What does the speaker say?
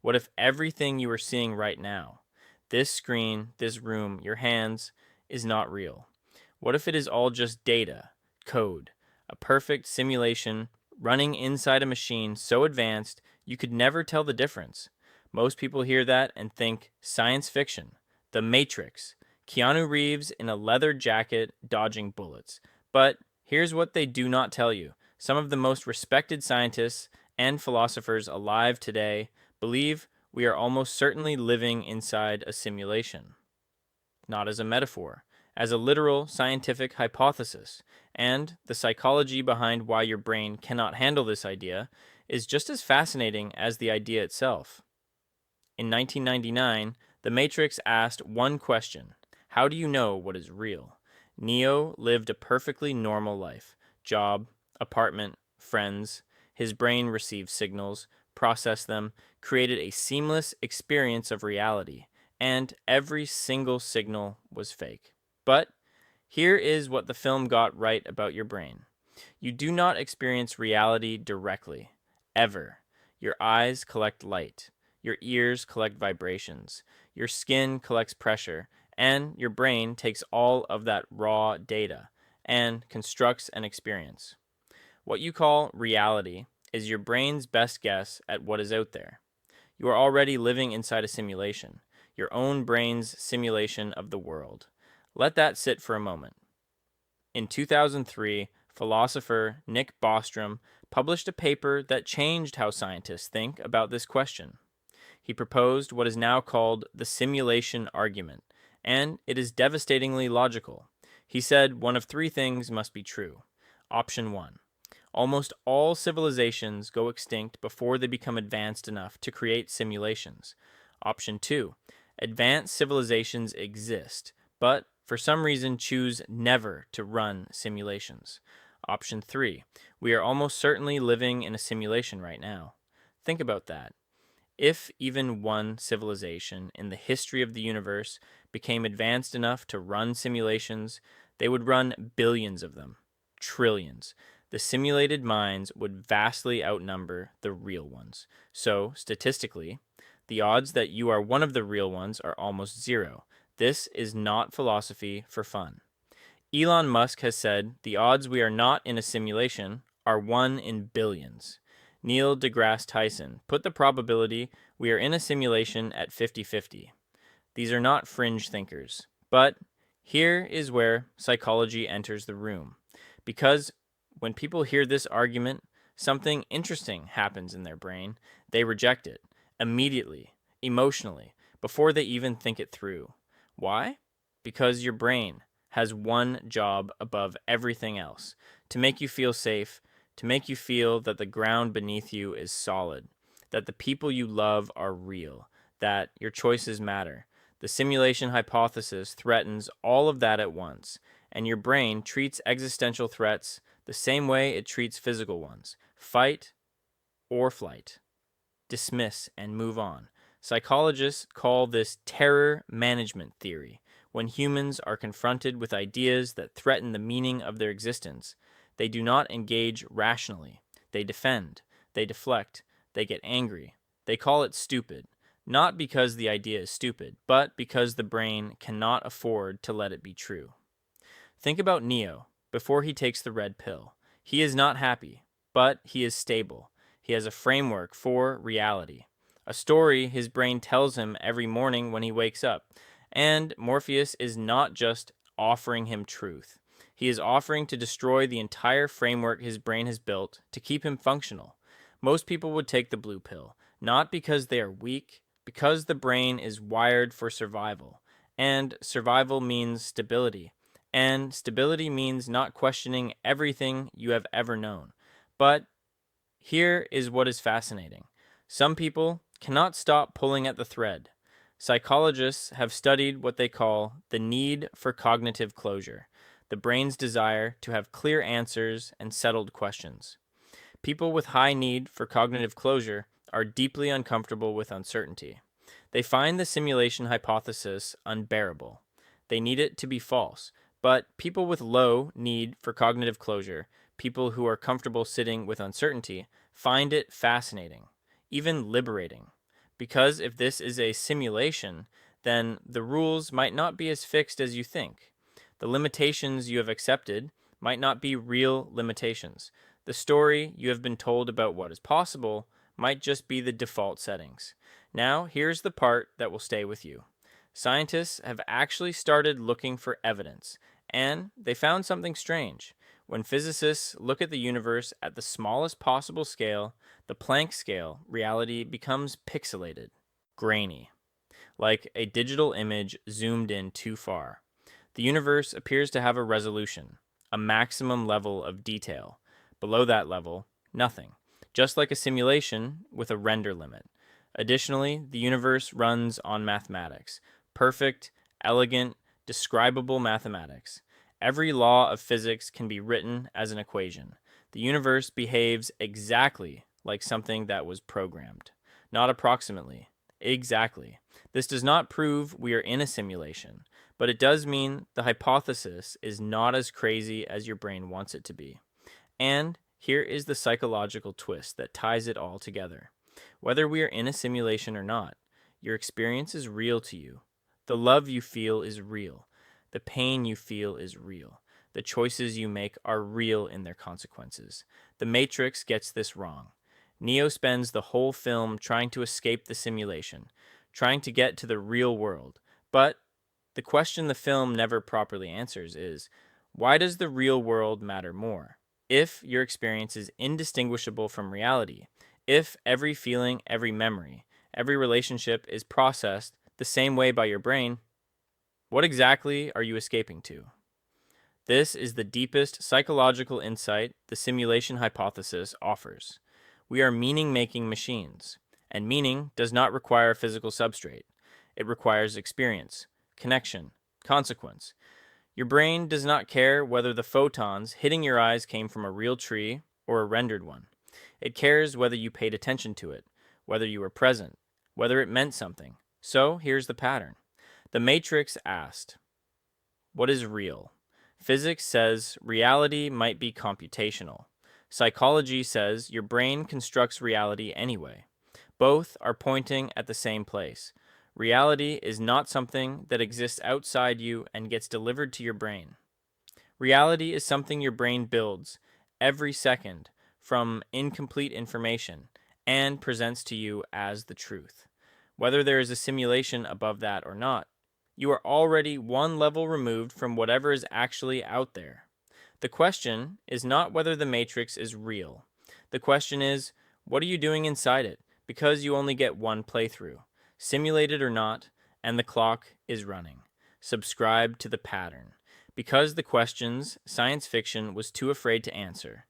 What if everything you are seeing right now, this screen, this room, your hands, is not real? What if it is all just data, code, a perfect simulation running inside a machine so advanced you could never tell the difference? Most people hear that and think science fiction, The Matrix, Keanu Reeves in a leather jacket dodging bullets. But here's what they do not tell you. Some of the most respected scientists and philosophers alive today believe we are almost certainly living inside a simulation, not as a metaphor, as a literal scientific hypothesis. And the psychology behind why your brain cannot handle this idea is just as fascinating as the idea itself. In 1999, The Matrix asked one question: how do you know what is real? Neo lived a perfectly normal life: job, apartment, friends. His brain received signals, processed them, created a seamless experience of reality, and every single signal was fake. But here is what the film got right about your brain: you do not experience reality directly, ever. Your eyes collect light, your ears collect vibrations, your skin collects pressure, and your brain takes all of that raw data and constructs an experience. What you call reality is your brain's best guess at what is out there. You are already living inside a simulation, your own brain's simulation of the world. Let that sit for a moment. In 2003, philosopher Nick Bostrom published a paper that changed how scientists think about this question. He proposed what is now called the simulation argument, and it is devastatingly logical. He said one of three things must be true. Option 1: almost all civilizations go extinct before they become advanced enough to create simulations. Option 2: advanced civilizations exist, but for some reason choose never to run simulations. Option 3: we are almost certainly living in a simulation right now. Think about that. If even one civilization in the history of the universe became advanced enough to run simulations, they would run billions of them, trillions. The simulated minds would vastly outnumber the real ones. So, statistically, the odds that you are one of the real ones are almost zero. This is not philosophy for fun. Elon Musk has said the odds we are not in a simulation are 1 in billions. Neil deGrasse Tyson put the probability we are in a simulation at 50-50. These are not fringe thinkers. But here is where psychology enters the room. Because when people hear this argument, something interesting happens in their brain. They reject it immediately, emotionally, before they even think it through. Why? Because your brain has one job above everything else: to make you feel safe, to make you feel that the ground beneath you is solid, that the people you love are real, that your choices matter. The simulation hypothesis threatens all of that at once, and your brain treats existential threats the same way it treats physical ones: fight or flight, dismiss and move on. Psychologists call this terror management theory. When humans are confronted with ideas that threaten the meaning of their existence, they do not engage rationally. They defend, they deflect, they get angry. They call it stupid, not because the idea is stupid, but because the brain cannot afford to let it be true. Think about Neo before he takes the red pill. He is not happy, but he is stable. He has a framework for reality, a story his brain tells him every morning when he wakes up. And Morpheus is not just offering him truth. He is offering to destroy the entire framework his brain has built to keep him functional. Most people would take the blue pill, not because they are weak, because the brain is wired for survival. And survival means stability. And stability means not questioning everything you have ever known. But here is what is fascinating: some people cannot stop pulling at the thread. Psychologists have studied what they call the need for cognitive closure, the brain's desire to have clear answers and settled questions. People with high need for cognitive closure are deeply uncomfortable with uncertainty. They find the simulation hypothesis unbearable. They need it to be false. But people with low need for cognitive closure, people who are comfortable sitting with uncertainty, find it fascinating, even liberating. Because if this is a simulation, then the rules might not be as fixed as you think. The limitations you have accepted might not be real limitations. The story you have been told about what is possible might just be the default settings. Now, here's the part that will stay with you. Scientists have actually started looking for evidence, and they found something strange. When physicists look at the universe at the smallest possible scale, the Planck scale, reality becomes pixelated, grainy, like a digital image zoomed in too far. The universe appears to have a resolution, a maximum level of detail. Below that level, nothing, just like a simulation with a render limit. Additionally, the universe runs on mathematics, perfect, elegant, describable mathematics. Every law of physics can be written as an equation. The universe behaves exactly like something that was programmed, not approximately, exactly. This does not prove we are in a simulation, but it does mean the hypothesis is not as crazy as your brain wants it to be. And here is the psychological twist that ties it all together. Whether we are in a simulation or not, your experience is real to you. The love you feel is real. The pain you feel is real. The choices you make are real in their consequences. The Matrix gets this wrong. Neo spends the whole film trying to escape the simulation, trying to get to the real world. But the question the film never properly answers is, why does the real world matter more? If your experience is indistinguishable from reality, if every feeling, every memory, every relationship is processed the same way by your brain, what exactly are you escaping to? This is the deepest psychological insight the simulation hypothesis offers. We are meaning-making machines, and meaning does not require a physical substrate. It requires experience, connection, consequence. Your brain does not care whether the photons hitting your eyes came from a real tree or a rendered one. It cares whether you paid attention to it, whether you were present, whether it meant something. So here's the pattern. The Matrix asked, what is real? Physics says reality might be computational. Psychology says your brain constructs reality anyway. Both are pointing at the same place. Reality is not something that exists outside you and gets delivered to your brain. Reality is something your brain builds every second from incomplete information and presents to you as the truth. Whether there is a simulation above that or not, you are already one level removed from whatever is actually out there. The question is not whether the Matrix is real. The question is, what are you doing inside it? Because you only get one playthrough, simulated or not, and the clock is running. Subscribe to the pattern. Because the questions science fiction was too afraid to answer,